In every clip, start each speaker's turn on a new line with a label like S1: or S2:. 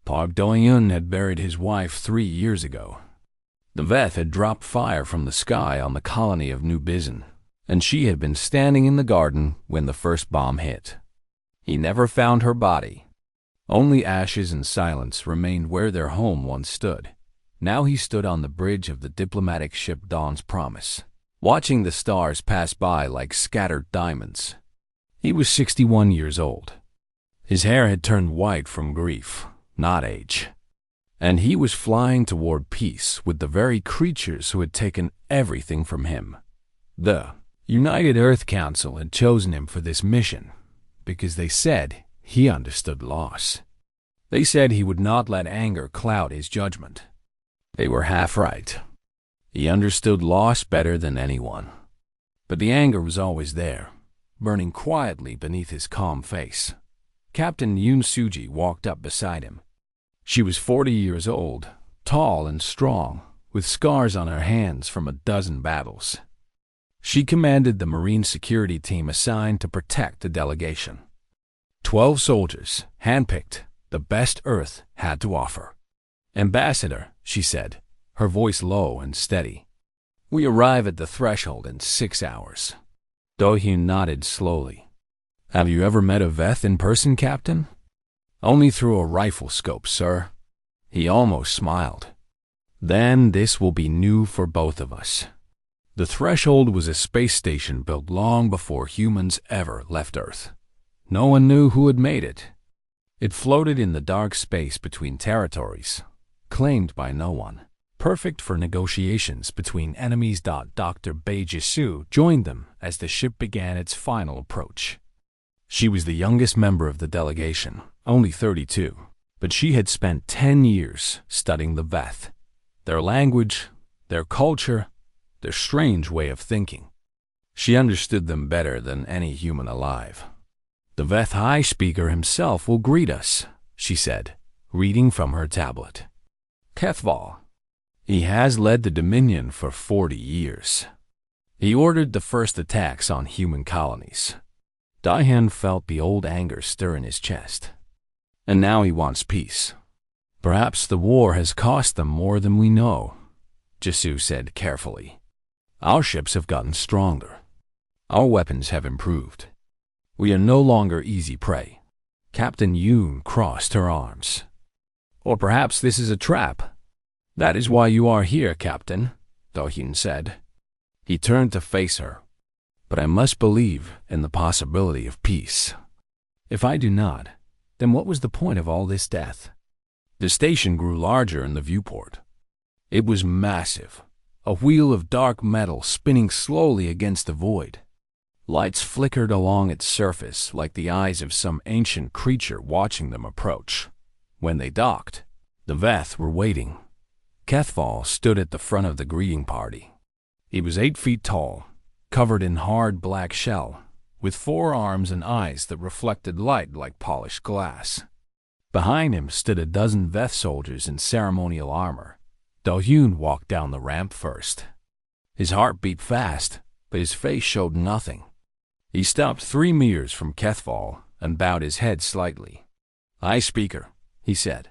S1: Park Do-hyun had buried his wife 3 years ago. The Veth had dropped fire from the sky on the colony of New Bizen, and she had been standing in the garden when the first bomb hit. He never found her body. Only ashes and silence remained where their home once stood. Now he stood on the bridge of the diplomatic ship Dawn's Promise, watching the stars pass by like scattered diamonds. He was 61 years old. His hair had turned white from grief, not age. And he was flying toward peace with the very creatures who had taken everything from him. The United Earth Council had chosen him for this mission because they said he understood loss. They said he would not let anger cloud his judgment. They were half right. He understood loss better than anyone. But the anger was always there, burning quietly beneath his calm face. Captain Yoon Suji walked up beside him. She was 40 years old, tall and strong, with scars on her hands from a dozen battles. She commanded the Marine security team assigned to protect the delegation. 12 soldiers, handpicked, the best Earth had to offer. "Ambassador," she said, her voice low and steady. "We arrive at the threshold in 6 hours." Do-hyun nodded slowly. "Have you ever met a Veth in person, Captain?" "Only through a rifle scope, sir." He almost smiled. "Then this will be new for both of us." The threshold was a space station built long before humans ever left Earth. No one knew who had made it. It floated in the dark space between territories, claimed by no one, perfect for negotiations between enemies. Dr. Bae Jisoo joined them as the ship began its final approach. She was the youngest member of the delegation, only 32, but she had spent 10 years studying the Veth, their language, their culture, their strange way of thinking. She understood them better than any human alive. "The Veth High Speaker himself will greet us," she said, reading from her tablet. "Kethval. He has led the Dominion for 40 years. He ordered the first attacks on human colonies." Do-hyun felt the old anger stir in his chest. "And now he wants peace. Perhaps the war has cost them more than we know," Jisoo said carefully. "Our ships have gotten stronger. Our weapons have improved. We are no longer easy prey." Captain Yoon crossed her arms. "Or perhaps this is a trap." "That is why you are here, Captain," Do-hyun said. He turned to face her. "But I must believe in the possibility of peace. If I do not, then what was the point of all this death?" The station grew larger in the viewport. It was massive, a wheel of dark metal spinning slowly against the void. Lights flickered along its surface like the eyes of some ancient creature watching them approach. When they docked, the Veth were waiting. Kethval stood at the front of the greeting party. He was 8 feet tall, covered in hard black shell, with 4 arms and eyes that reflected light like polished glass. Behind him stood a dozen Veth soldiers in ceremonial armor. Do-hyun walked down the ramp first. His heart beat fast, but his face showed nothing. He stopped 3 meters from Kethval and bowed his head slightly. "High Speaker," he said.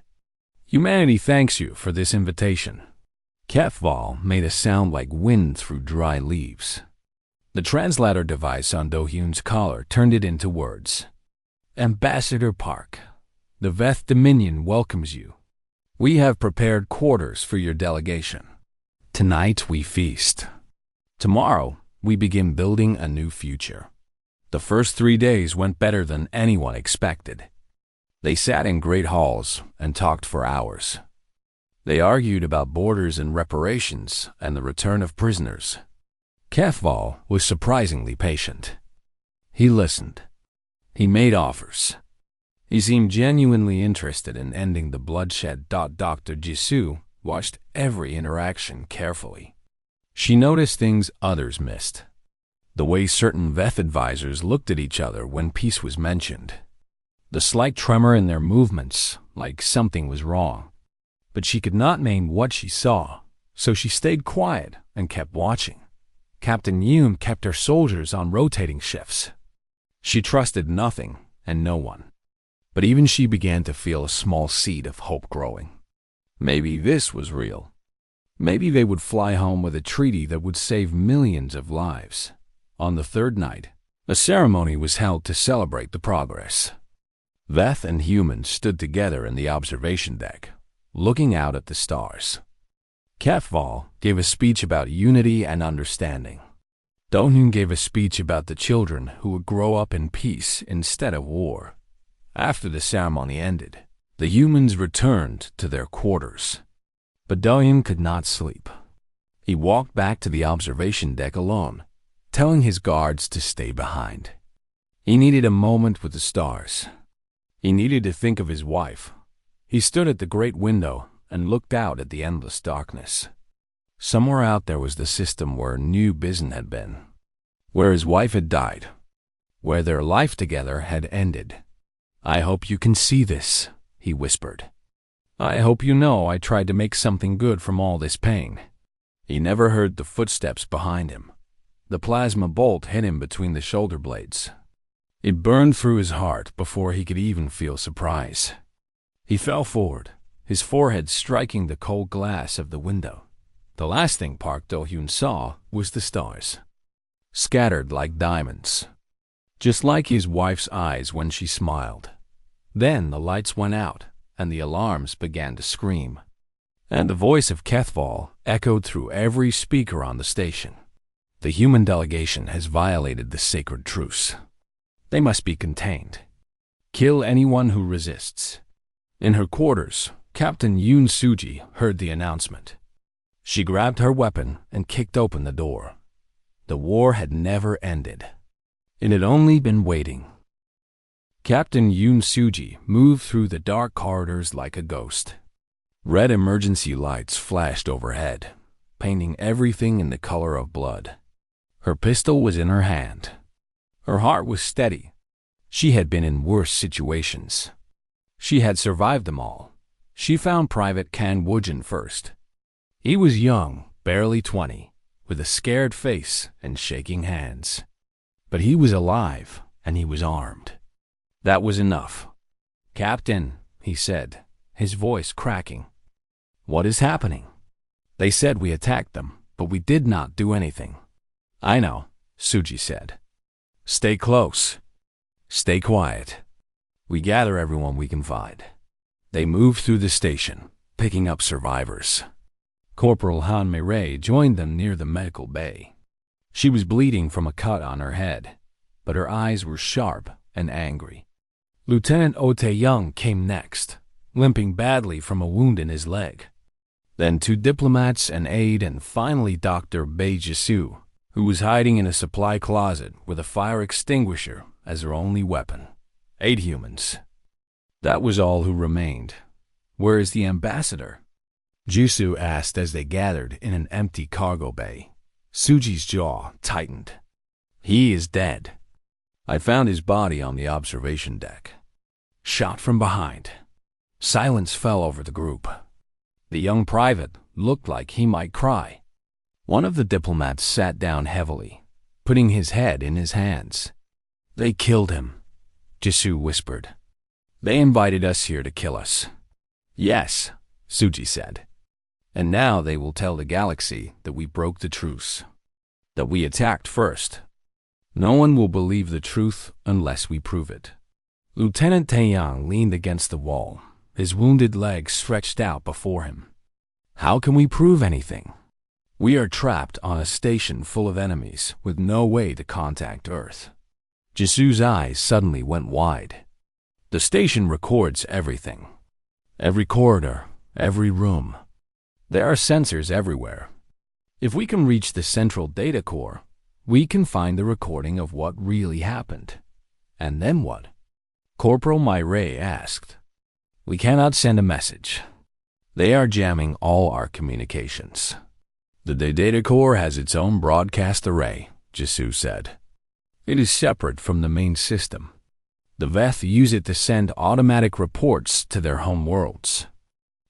S1: "Humanity thanks you for this invitation." Kethval made a sound like wind through dry leaves. The translator device on Do-hyun's collar turned it into words. "Ambassador Park, the Veth Dominion welcomes you. We have prepared quarters for your delegation. Tonight we feast. Tomorrow we begin building a new future." The first 3 days went better than anyone expected. They sat in great halls and talked for hours. They argued about borders and reparations and the return of prisoners. Kethval was surprisingly patient. He listened. He made offers. He seemed genuinely interested in ending the bloodshed. Dr. Jisoo watched every interaction carefully. She noticed things others missed. The way certain Veth advisors looked at each other when peace was mentioned. The slight tremor in their movements, like something was wrong. But she could not name what she saw, so she stayed quiet and kept watching. Captain Yoon kept her soldiers on rotating shifts. She trusted nothing and no one. But even she began to feel a small seed of hope growing. Maybe this was real. Maybe they would fly home with a treaty that would save millions of lives. On the third night, a ceremony was held to celebrate the progress. Veth and humans stood together in the observation deck, looking out at the stars. HFY gave a speech about unity and understanding. Do-hyun gave a speech about the children who would grow up in peace instead of war. After the ceremony ended, the humans returned to their quarters. But Do-hyun could not sleep. He walked back to the observation deck alone, telling his guards to stay behind. He needed a moment with the stars. He needed to think of his wife. He stood at the great window and looked out at the endless darkness. Somewhere out there was the system where New Bizen had been, where his wife had died, where their life together had ended. "I hope you can see this," he whispered. "I hope you know I tried to make something good from all this pain." He never heard the footsteps behind him. The plasma bolt hit him between the shoulder blades. It burned through his heart before he could even feel surprise. He fell forward, his forehead striking the cold glass of the window. The last thing Park Do-hyun saw was the stars, scattered like diamonds, just like his wife's eyes when she smiled. Then the lights went out, and the alarms began to scream. And the voice of HFY echoed through every speaker on the station. "The human delegation has violated the sacred truce. They must be contained. Kill anyone who resists." In her quarters, Captain Yoon Suji heard the announcement. She grabbed her weapon and kicked open the door. The war had never ended. It had only been waiting. Captain Yoon Suji moved through the dark corridors like a ghost. Red emergency lights flashed overhead, painting everything in the color of blood. Her pistol was in her hand. Her heart was steady. She had been in worse situations. She had survived them all. She found Private Kan Woojin first. He was young, barely 20, with a scared face and shaking hands. But he was alive, and he was armed. That was enough. "Captain," he said, his voice cracking. "What is happening?" "They said we attacked them, but we did not do anything." "I know," Suji said. "Stay close. Stay quiet. We gather everyone we can find." They moved through the station, picking up survivors. Corporal Han Mei joined them near the medical bay. She was bleeding from a cut on her head, but her eyes were sharp and angry. Lieutenant Oh Tae-young came next, limping badly from a wound in his leg. Then 2 diplomats, an aide, and finally Dr. Bae Jisoo, who was hiding in a supply closet with a fire extinguisher as her only weapon. 8 humans. That was all who remained. "Where is the ambassador?" Jisoo asked as they gathered in an empty cargo bay. Suji's jaw tightened. "He is dead. I found his body on the observation deck. Shot from behind." Silence fell over the group. The young private looked like he might cry. One of the diplomats sat down heavily, putting his head in his hands. "They killed him," Jisoo whispered. "They invited us here to kill us." "Yes," Suji said. "And now they will tell the galaxy that we broke the truce, that we attacked first. No one will believe the truth unless we prove it." Lieutenant Tae-young leaned against the wall, his wounded legs stretched out before him. "How can we prove anything? We are trapped on a station full of enemies with no way to contact Earth." Jisoo's eyes suddenly went wide. "The station records everything. Every corridor, every room. There are sensors everywhere. If we can reach the central data core, we can find the recording of what really happened. And then what?" Corporal Mei asked. "We cannot send a message. They are jamming all our communications." "The data core has its own broadcast array," Jisoo said. "It is separate from the main system. The Veth use it to send automatic reports to their home worlds.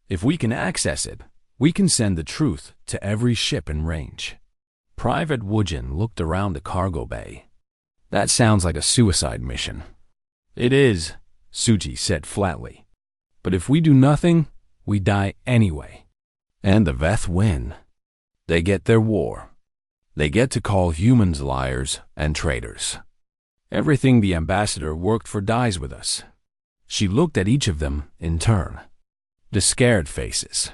S1: If we can access it, we can send the truth to every ship in range." Private Woojin looked around the cargo bay. "That sounds like a suicide mission." "It is," Suji said flatly. But if we do nothing, we die anyway. And the Veth win. They get their war. They get to call humans liars and traitors. Everything the ambassador worked for dies with us. She looked at each of them in turn. The scared faces.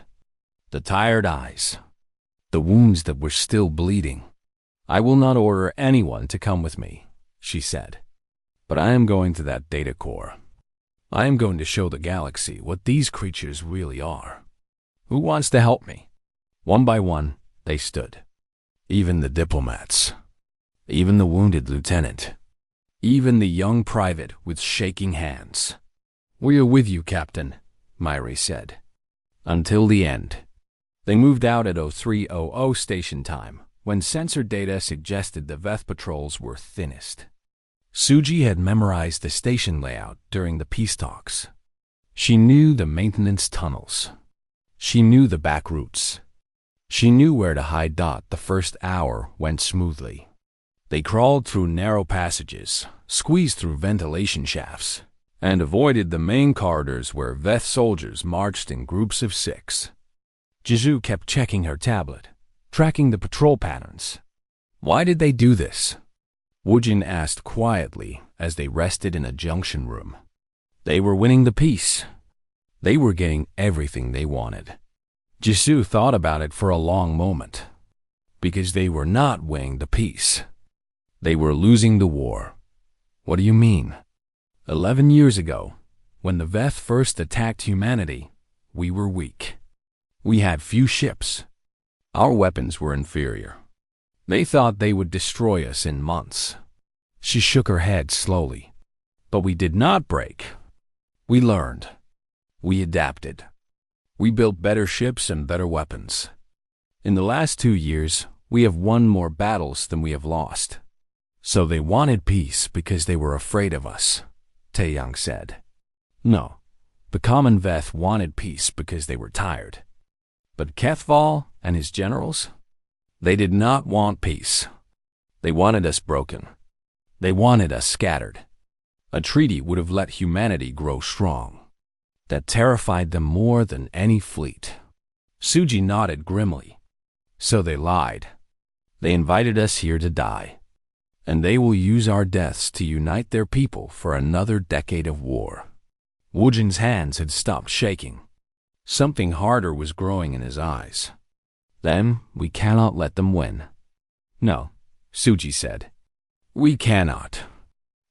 S1: The tired eyes. The wounds that were still bleeding. I will not order anyone to come with me, she said. But I am going to that data core. I am going to show the galaxy what these creatures really are. Who wants to help me? One by one, they stood. Even the diplomats. Even the wounded lieutenant. Even the young private with shaking hands. We are with you, Captain, Myri said. Until the end. They moved out at 0300 station time, when sensor data suggested the Veth patrols were thinnest. Suji had memorized the station layout during the peace talks. She knew the maintenance tunnels. She knew the back routes. She knew where to hide. The first hour went smoothly. They crawled through narrow passages, squeezed through ventilation shafts, and avoided the main corridors where Veth soldiers marched in groups of 6. Jisoo kept checking her tablet, tracking the patrol patterns. Why did they do this? Woojin asked quietly as they rested in a junction room. They were winning the peace. They were getting everything they wanted. Jisoo thought about it for a long moment. Because they were not winning the peace. They were losing the war. What do you mean? 11 years ago, when the Veth first attacked humanity, we were weak. We had few ships. Our weapons were inferior. They thought they would destroy us in months. She shook her head slowly. But we did not break. We learned. We adapted. We built better ships and better weapons. In the last 2 years, we have won more battles than we have lost. So they wanted peace because they were afraid of us, Taeyang said. No, the common Veth wanted peace because they were tired. But Kethval and his generals? They did not want peace. They wanted us broken. They wanted us scattered. A treaty would have let humanity grow strong. That terrified them more than any fleet. Suji nodded grimly. So they lied. They invited us here to die. And they will use our deaths to unite their people for another decade of war. Woojin's hands had stopped shaking. Something harder was growing in his eyes. Then we cannot let them win. No, Suji said. We cannot.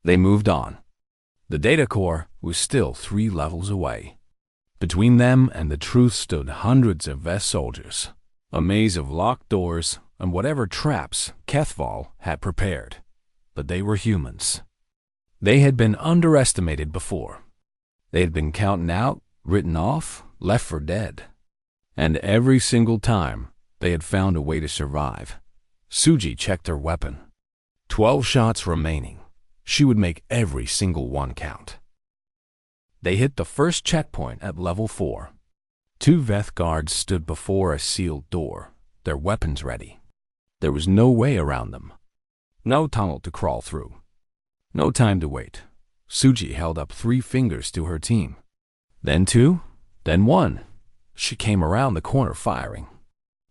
S1: They moved on. The data core was still 3 levels away. Between them and the truth stood hundreds of Veth soldiers, a maze of locked doors and whatever traps Kethval had prepared. But they were humans. They had been underestimated before. They had been counted out, written off, left for dead. And every single time, they had found a way to survive. Suji checked her weapon. 12 shots remaining. She would make every single one count. They hit the first checkpoint at level 4. 2 Veth guards stood before a sealed door, their weapons ready. There was no way around them. No tunnel to crawl through. No time to wait. Suji held up 3 fingers to her team. Then 2, then 1. She came around the corner firing.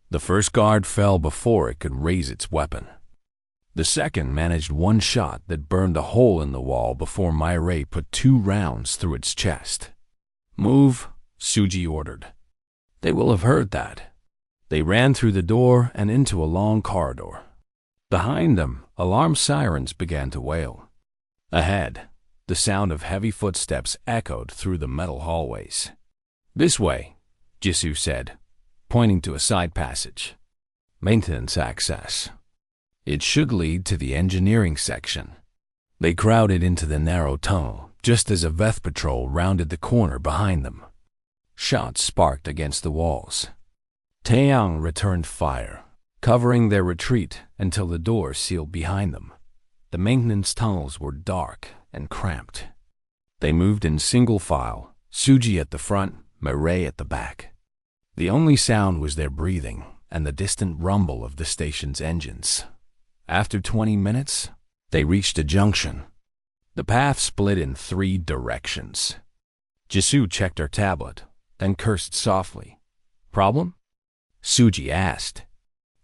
S1: The first guard fell before it could raise its weapon. The second managed 1 shot that burned a hole in the wall before Myri put 2 rounds through its chest. Move, Suji ordered. They will have heard that. They ran through the door and into a long corridor. Behind them, alarm sirens began to wail. Ahead, the sound of heavy footsteps echoed through the metal hallways. This way, Jisoo said, pointing to a side passage. Maintenance access. It should lead to the engineering section. They crowded into the narrow tunnel just as a Veth patrol rounded the corner behind them. Shots sparked against the walls. Taeyang returned fire, covering their retreat until the door sealed behind them. The maintenance tunnels were dark and cramped. They moved in single file, Suji at the front, Myri at the back. The only sound was their breathing and the distant rumble of the station's engines. After 20 minutes, they reached a junction. The path split in 3 directions. Jisoo checked her tablet, then cursed softly. Problem? Suji asked.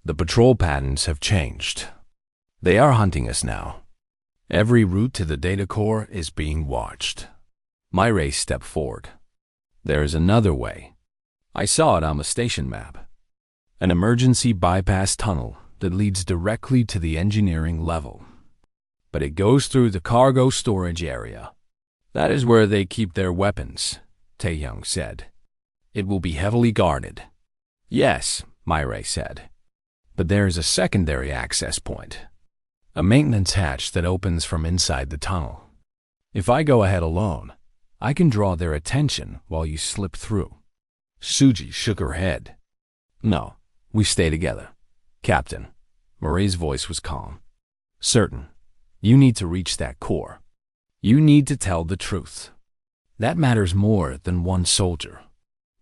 S1: The patrol patterns have changed. They are hunting us now. Every route to the data core is being watched. Myray stepped forward. There is another way. I saw it on the station map. An emergency bypass tunnel that leads directly to the engineering level. But it goes through the cargo storage area. That is where they keep their weapons, Taehyung said. It will be heavily guarded. Yes, Myray said. But there is a secondary access point. A maintenance hatch that opens from inside the tunnel. If I go ahead alone, I can draw their attention while you slip through. Suji shook her head. No, we stay together. Captain. Murray's voice was calm. Certain. You need to reach that core. You need to tell the truth. That matters more than one soldier.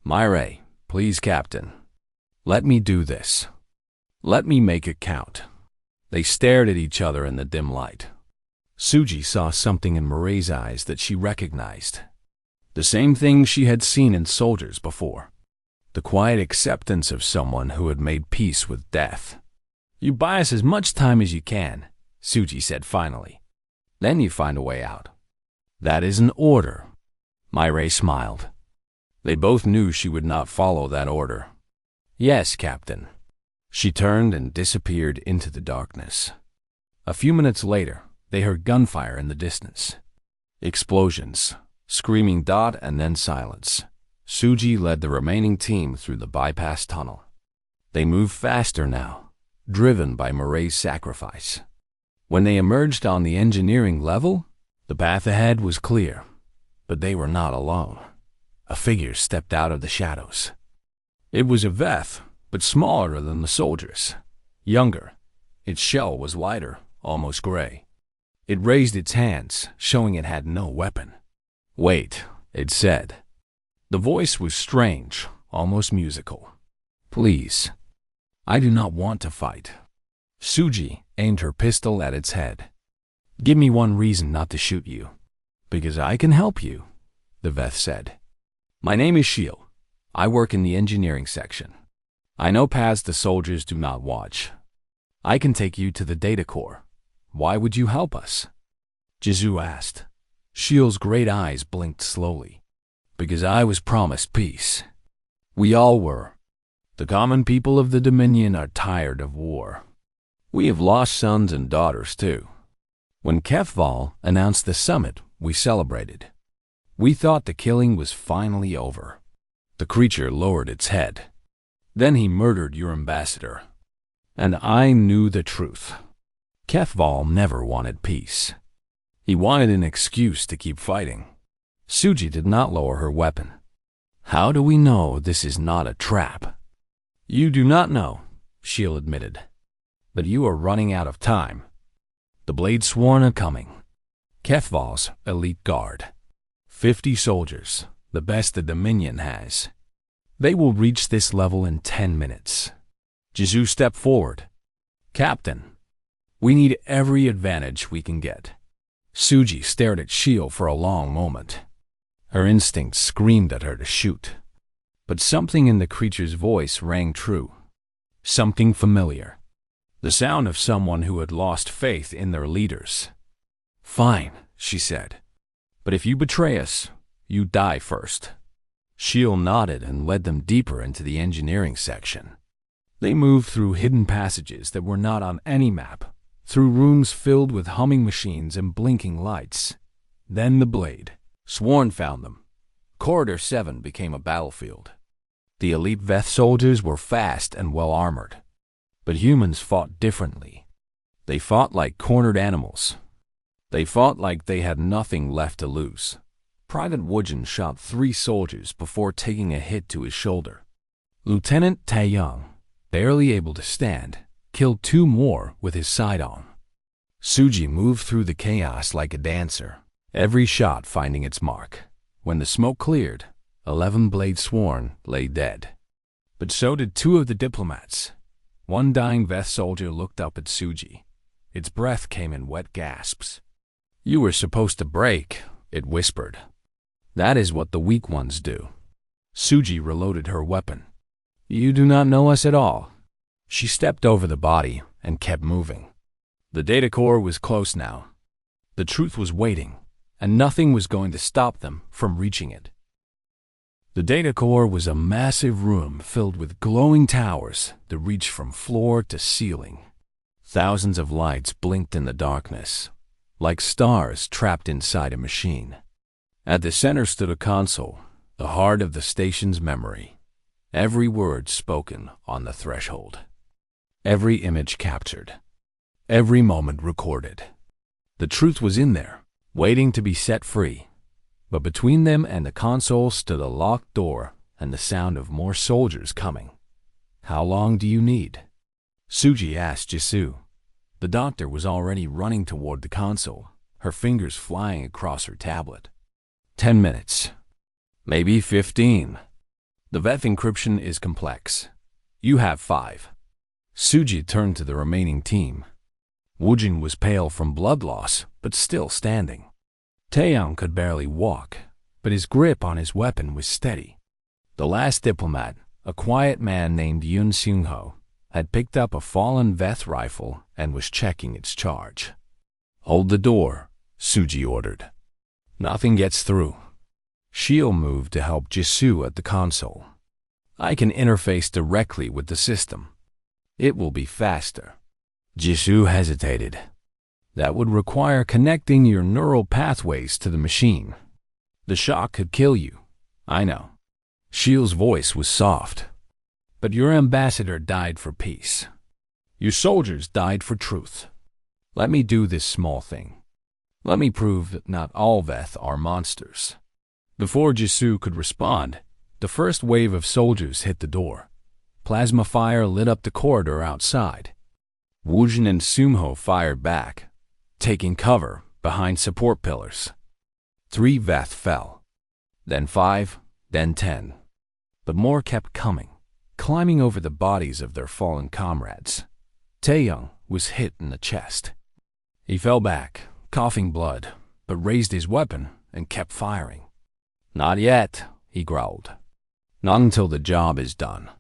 S1: Myray, please, Captain. Let me do this. Let me make it count. They stared at each other in the dim light. Suji saw something in Murray's eyes that she recognized. The same thing she had seen in soldiers before. The quiet acceptance of someone who had made peace with death. You buy us as much time as you can, Suji said finally. Then you find a way out. That is an order. Myray smiled. They both knew she would not follow that order. Yes, Captain. She turned and disappeared into the darkness. A few minutes later, they heard gunfire in the distance. Explosions, screaming dot and then silence. Suji led the remaining team through the bypass tunnel. They moved faster now, driven by Murray's sacrifice. When they emerged on the engineering level, the path ahead was clear, but they were not alone. A figure stepped out of the shadows. It was a Veth, but smaller than the soldiers. Younger. Its shell was lighter, almost gray. It raised its hands, showing it had no weapon. Wait, it said. The voice was strange, almost musical. Please. I do not want to fight. Suji aimed her pistol at its head. Give me one reason not to shoot you. Because I can help you, the Veth said. My name is Shiel. I work in the engineering section. I know paths the soldiers do not watch. I can take you to the data core. Why would you help us? Jisoo asked. Shiel's great eyes blinked slowly. Because I was promised peace. We all were. The common people of the Dominion are tired of war. We have lost sons and daughters too. When HFY announced the summit, we celebrated. We thought the killing was finally over. The creature lowered its head. Then he murdered your ambassador. And I knew the truth. HFY never wanted peace. He wanted an excuse to keep fighting. Suji did not lower her weapon. How do we know this is not a trap? You do not know, Shiel admitted. But you are running out of time. The Blade Sworn are coming. HFY's elite guard. 50 soldiers, the best the Dominion has. They will reach this level in 10 minutes. Jisoo stepped forward. Captain, we need every advantage we can get. Suji stared at Shiel for a long moment. Her instincts screamed at her to shoot. But something in the creature's voice rang true. Something familiar. The sound of someone who had lost faith in their leaders. Fine, she said. But if you betray us, you die first. Shiel nodded and led them deeper into the engineering section. They moved through hidden passages that were not on any map, through rooms filled with humming machines and blinking lights. Then the Blade Sworn found them. Corridor 7 became a battlefield. The elite Veth soldiers were fast and well-armored. But humans fought differently. They fought like cornered animals. They fought like they had nothing left to lose. Private Woojin shot 3 soldiers before taking a hit to his shoulder. Lieutenant Taehyung, barely able to stand, killed 2 more with his side-on. Suji moved through the chaos like a dancer, every shot finding its mark. When the smoke cleared, 11 Blade Sworn lay dead. But so did 2 of the diplomats. One dying Veth soldier looked up at Suji. Its breath came in wet gasps. You were supposed to break, it whispered. That is what the weak ones do. Suji reloaded her weapon. You do not know us at all. She stepped over the body and kept moving. The data core was close now. The truth was waiting, and nothing was going to stop them from reaching it. The data core was a massive room filled with glowing towers that reached from floor to ceiling. Thousands of lights blinked in the darkness, like stars trapped inside a machine. At the center stood a console, the heart of the station's memory. Every word spoken on the threshold. Every image captured. Every moment recorded. The truth was in there, waiting to be set free. But between them and the console stood a locked door and the sound of more soldiers coming. How long do you need? Suji asked Jisoo. The doctor was already running toward the console, her fingers flying across her tablet. 10 minutes. Maybe 15. The VEF encryption is complex. You have 5. Suji turned to the remaining team. Woojin was pale from blood loss, but still standing. Taeyong could barely walk, but his grip on his weapon was steady. The last diplomat, a quiet man named Yoon Seung-ho, had picked up a fallen VEF rifle and was checking its charge. Hold the door, Suji ordered. Nothing gets through. Shield moved to help Jisoo at the console. I can interface directly with the system. It will be faster. Jisoo hesitated. That would require connecting your neural pathways to the machine. The shock could kill you. I know. Shield's voice was soft. But your ambassador died for peace. Your soldiers died for truth. Let me do this small thing. Let me prove that not all VEF are monsters. Before Jisoo could respond, the first wave of soldiers hit the door. Plasma fire lit up the corridor outside. Woojin and Seung-ho fired back, taking cover behind support pillars. 3 VEF fell. Then 5, then 10. But more kept coming, climbing over the bodies of their fallen comrades. Taeyong was hit in the chest. He fell back, coughing blood, but raised his weapon and kept firing. Not yet, he growled. Not until the job is done.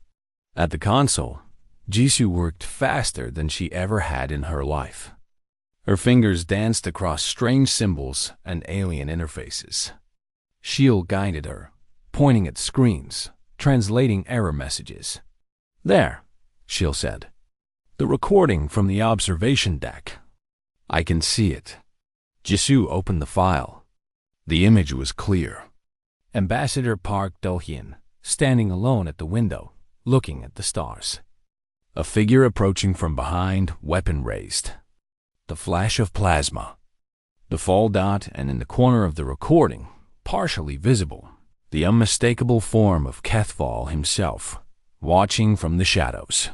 S1: At the console, Jisoo worked faster than she ever had in her life. Her fingers danced across strange symbols and alien interfaces. Shield guided her, pointing at screens, translating error messages. There, Shield said. The recording from the observation deck. I can see it. Jisoo opened the file. The image was clear. Ambassador Park Do-hyun, standing alone at the window, looking at the stars. A figure approaching from behind, weapon raised. The flash of plasma. The fall dot, and in the corner of the recording, partially visible, the unmistakable form of Kethval himself, watching from the shadows.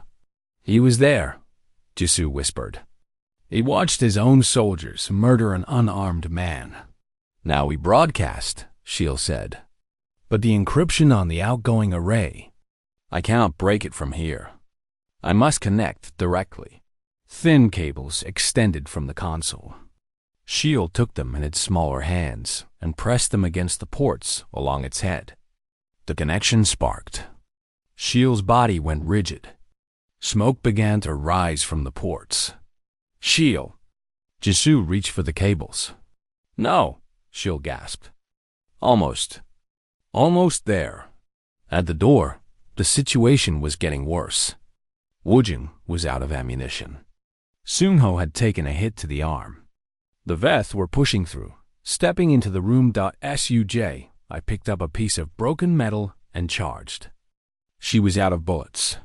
S1: He was there, Jisoo whispered. He watched his own soldiers murder an unarmed man. Now we broadcast, Shield said. But the encryption on the outgoing array, I cannot break it from here. I must connect directly. Thin cables extended from the console. Shield took them in its smaller hands and pressed them against the ports along its head. The connection sparked. Shield's body went rigid. Smoke began to rise from the ports. Shield. Jisoo reached for the cables. No, Shield gasped. Almost. Almost there. At the door, the situation was getting worse. Woojin was out of ammunition. Seung-ho had taken a hit to the arm. The VEF were pushing through. Stepping into the room. Suj, I picked up a piece of broken metal and charged. She was out of bullets.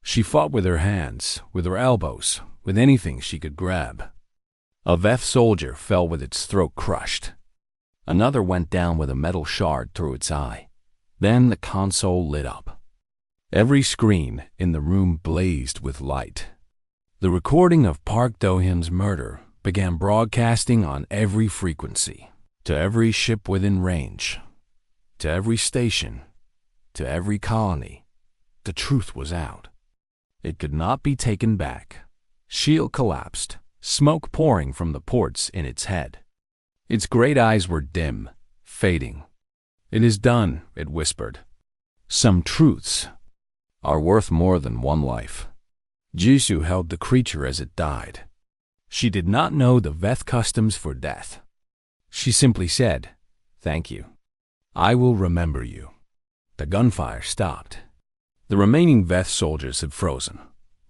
S1: She fought with her hands, with her elbows, with anything she could grab. A VEF soldier fell with its throat crushed. Another went down with a metal shard through its eye. Then the console lit up. Every screen in the room blazed with light. The recording of Park Do-hyun's murder began broadcasting on every frequency, to every ship within range, to every station, to every colony. The truth was out. It could not be taken back. Shield collapsed, smoke pouring from the ports in its head. Its great eyes were dim, fading. "It is done," it whispered. "Some truths are worth more than one life." Jisoo held the creature as it died. She did not know the Veth customs for death. She simply said, "Thank you. I will remember you." The gunfire stopped. The remaining Veth soldiers had frozen,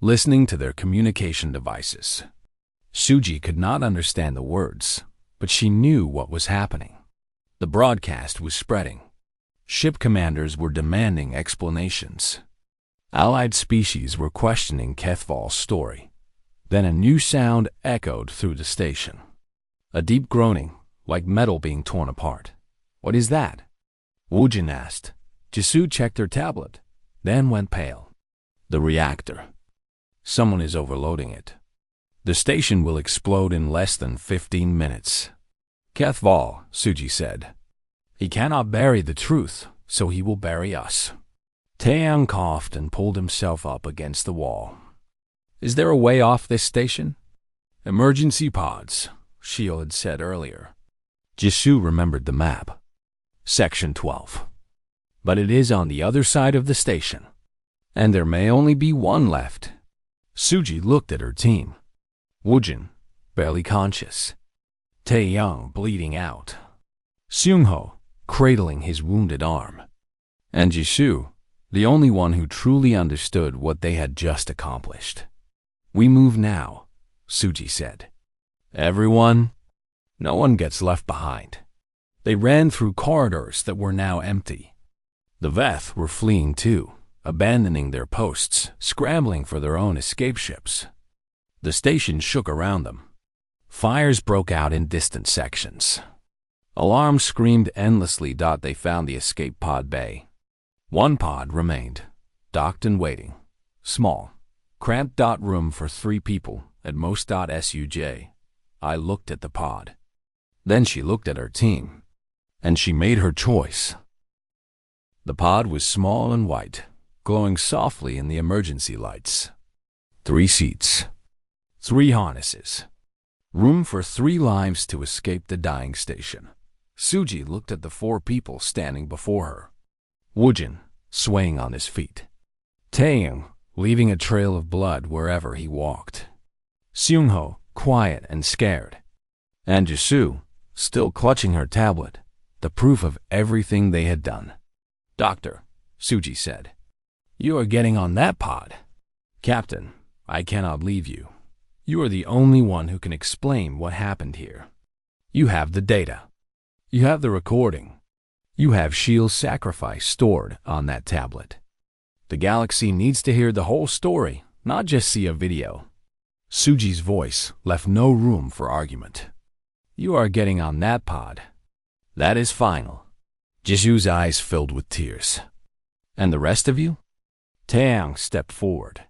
S1: listening to their communication devices. Suji could not understand the words, but she knew what was happening. The broadcast was spreading. Ship commanders were demanding explanations. Allied species were questioning HFY's story. Then a new sound echoed through the station. A deep groaning, like metal being torn apart. "What is that?" Woojin asked. Jisoo checked her tablet, then went pale. "The reactor. Someone is overloading it. The station will explode in less than 15 minutes. HFY, Suji said. "He cannot bury the truth, so he will bury us." Taeyang coughed and pulled himself up against the wall. "Is there a way off this station?" "Emergency pods," Shio had said earlier. Jisoo remembered the map. Section 12. But it is on the other side of the station, and there may only be one left. Suji looked at her team. Woojin, barely conscious. Taeyang bleeding out. Seungho, cradling his wounded arm. And Jisoo, the only one who truly understood what they had just accomplished. "We move now," Suji said. "Everyone?" No one gets left behind. They ran through corridors that were now empty. The Veth were fleeing too, abandoning their posts, scrambling for their own escape ships. The station shook around them. Fires broke out in distant sections. Alarms screamed endlessly. They found the escape pod bay. One pod remained, docked and waiting. Small, cramped. Room for 3 people, at most. Suj. I looked at the pod. Then she looked at her team, and she made her choice. The pod was small and white, glowing softly in the emergency lights. 3 seats, 3 harnesses, room for 3 lives to escape the dying station. Suji looked at the 4 people standing before her. Woojin, swaying on his feet. Taeyang, leaving a trail of blood wherever he walked. Seungho, quiet and scared. And Jisoo, still clutching her tablet, the proof of everything they had done. "Doctor," Suji said, "you are getting on that pod." "Captain, I cannot leave you. You are the only one who can explain what happened here. You have the data. You have the recording. You have Shield's sacrifice stored on that tablet. The galaxy needs to hear the whole story, not just see a video." Suji's voice left no room for argument. "You are getting on that pod. That is final." Jisoo's eyes filled with tears. "And the rest of you?" Taeyang stepped forward.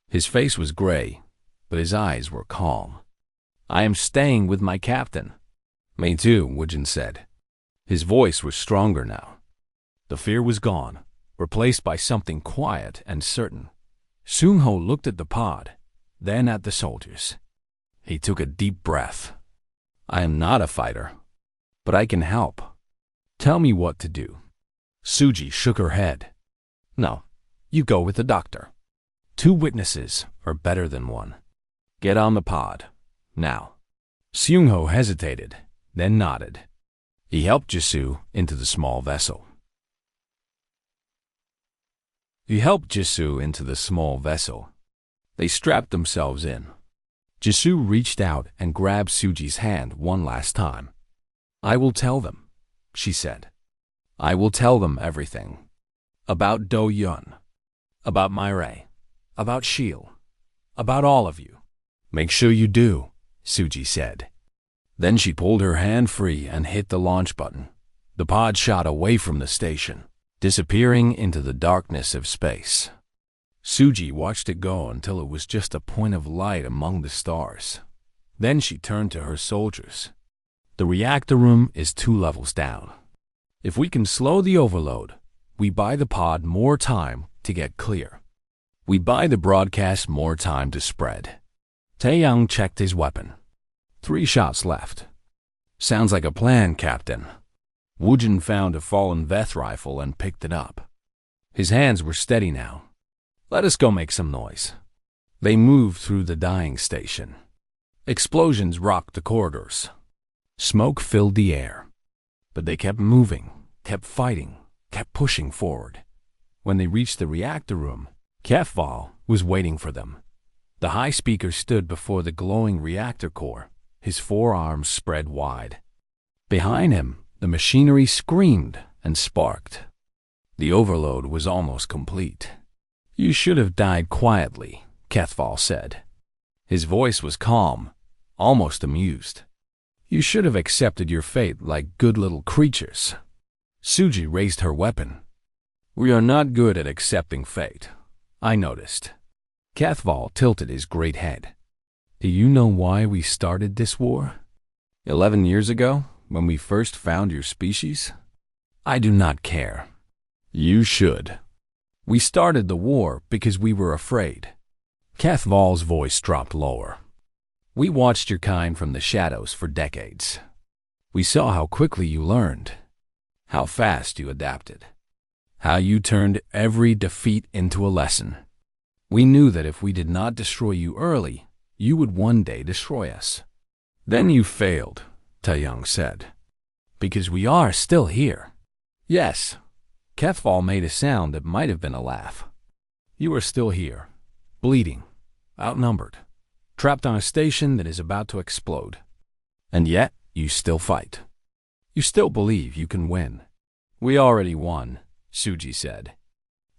S1: His face was gray, but his eyes were calm. "I am staying with my captain." "Me too," Woojin said. His voice was stronger now. The fear was gone, replaced by something quiet and certain. Seungho looked at the pod, then at the soldiers. He took a deep breath. "I am not a fighter, but I can help. Tell me what to do." Suji shook her head. "No, you go with the doctor. 2 witnesses are better than 1. Get on the pod, now." Seungho hesitated, then nodded. He helped Jisoo into the small vessel. They strapped themselves in. Jisoo reached out and grabbed Suji's hand one last time. "I will tell them," she said. "I will tell them everything. About Do-Yun, about Mireille, about Shield, about all of you." "Make sure you do," Suji said. Then she pulled her hand free and hit the launch button. The pod shot away from the station, disappearing into the darkness of space. Suji watched it go until it was just a point of light among the stars. Then she turned to her soldiers. "The reactor room is 2 levels down. If we can slow the overload, we buy the pod more time to get clear. We buy the broadcast more time to spread." Taeyang checked his weapon. 3 shots left. Sounds like a plan, Captain. Woojin found a fallen Veth rifle and picked it up. His hands were steady now. Let us go make some noise. They moved through the dying station. Explosions rocked the corridors. Smoke filled the air. But they kept moving, kept fighting, kept pushing forward. When they reached the reactor room, HFY was waiting for them. The high speaker stood before the glowing reactor core, his forearms spread wide. Behind him, the machinery screamed and sparked. The overload was almost complete. You should have died quietly, HFY said. His voice was calm, almost amused. You should have accepted your fate like good little creatures. Suji raised her weapon. We are not good at accepting fate, I noticed. HFY tilted his great head. Do you know why we started this war? 11 years ago, when we first found your species? I do not care. You should. We started the war because we were afraid. HFY's voice dropped lower. We watched your kind from the shadows for decades. We saw how quickly you learned, how fast you adapted, how you turned every defeat into a lesson. We knew that if we did not destroy you early, you would one day destroy us. Then you failed, Taeyang said. Because we are still here. Yes, HFY made a sound that might have been a laugh. You are still here, bleeding, outnumbered, trapped on a station that is about to explode. And yet, you still fight. You still believe you can win. We already won, Suji said.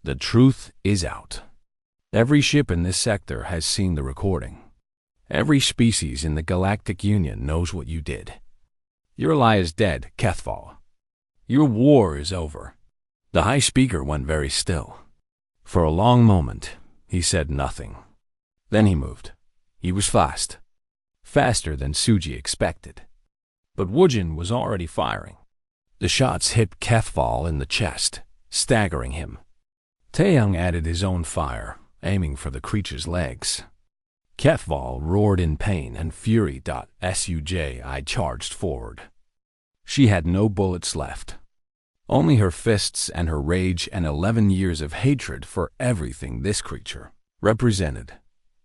S1: The truth is out. Every ship in this sector has seen the recording. Every species in the Galactic Union knows what you did. Your lie is dead, HFY. Your war is over. The high speaker went very still. For a long moment, he said nothing. Then he moved. He was fast. Faster than Suji expected. But Woojin was already firing. The shots hit HFY in the chest, staggering him. Taeyang added his own fire, aiming for the creature's legs. HFY roared in pain and fury. Suji charged forward. She had no bullets left. Only her fists and her rage and 11 years of hatred for everything this creature represented.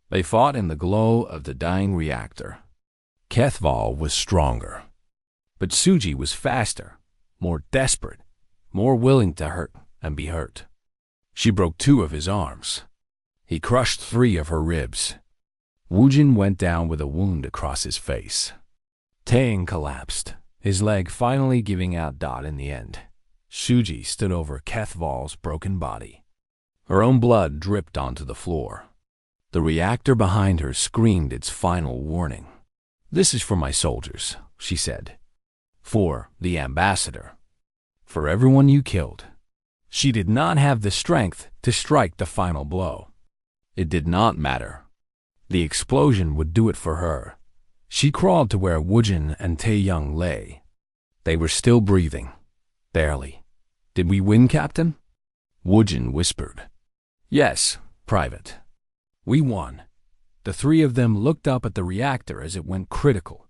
S1: They fought in the glow of the dying reactor. HFY was stronger. But Suji was faster, more desperate, more willing to hurt and be hurt. She broke 2 of his arms. He crushed 3 of her ribs. Woojin went down with a wound across his face. Taeyang collapsed, his leg finally giving out. In the end, Suji stood over HFY's broken body. Her own blood dripped onto the floor. The reactor behind her screamed its final warning. This is for my soldiers, she said. For the ambassador. For everyone you killed. She did not have the strength to strike the final blow. It did not matter. The explosion would do it for her. She crawled to where Woojin and Taeyang lay. They were still breathing. Barely. Did we win, Captain? Woojin whispered. Yes, Private. We won. The 3 of them looked up at the reactor as it went critical.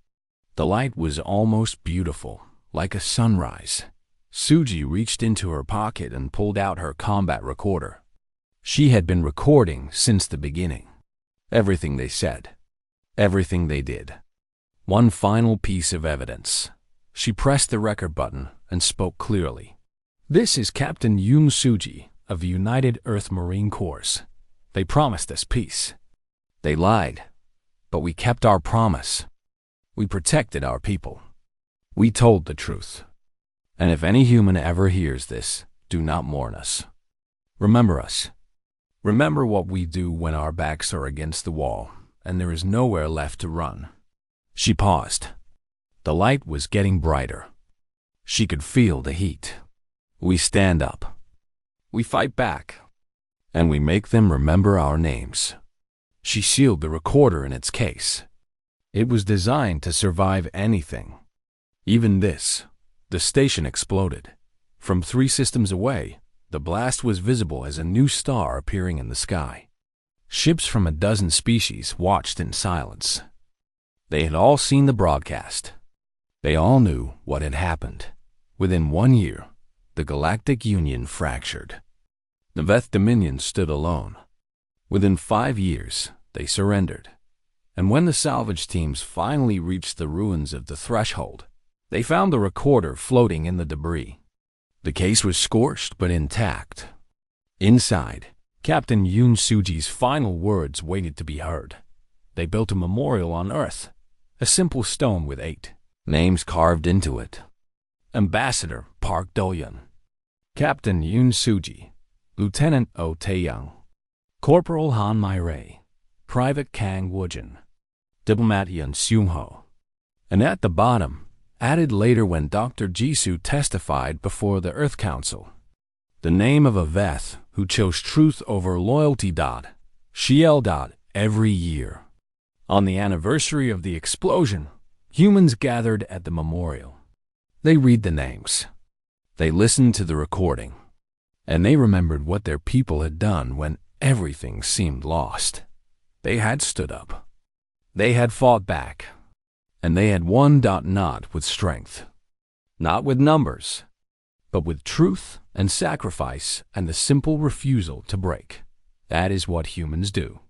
S1: The light was almost beautiful, like a sunrise. Suji reached into her pocket and pulled out her combat recorder. She had been recording since the beginning. Everything they said. Everything they did. One final piece of evidence. She pressed the record button and spoke clearly. This is Captain Yoon Suji of the United Earth Marine Corps. They promised us peace. They lied, but we kept our promise. We protected our people. We told the truth. And if any human ever hears this, do not mourn us. Remember us. Remember what we do when our backs are against the wall and there is nowhere left to run. She paused. The light was getting brighter. She could feel the heat. We stand up. We fight back. And we make them remember our names. She sealed the recorder in its case. It was designed to survive anything. Even this. The station exploded. From 3 systems away, the blast was visible as a new star appearing in the sky. Ships from a dozen species watched in silence. They had all seen the broadcast. They all knew what had happened. Within 1 year, the Galactic Union fractured. The Veth Dominion stood alone. Within 5 years, they surrendered. And when the salvage teams finally reached the ruins of the Threshold, they found the recorder floating in the debris. The case was scorched but intact. Inside, Captain Yoon Suji's final words waited to be heard. They built a memorial on Earth, a simple stone with 8 names carved into it. Ambassador Park Do-yeon, Captain Yoon Suji, Lieutenant Oh Tae-young, Corporal Han Mai-rae, Private Kang Woo-jin, Diplomat Yun Seung-ho. And at the bottom, added later when Dr. Jisoo testified before the Earth Council, the name of a Veth who chose truth over loyalty. Shiel. Every year. On the anniversary of the explosion, humans gathered at the memorial. They read the names. They listened to the recording. And they remembered what their people had done when everything seemed lost. They had stood up. They had fought back. And they had won. Not with strength. Not with numbers. But with truth and sacrifice and the simple refusal to break. That is what humans do.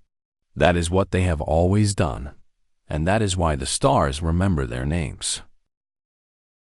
S1: That is what they have always done. And that is why the stars remember their names.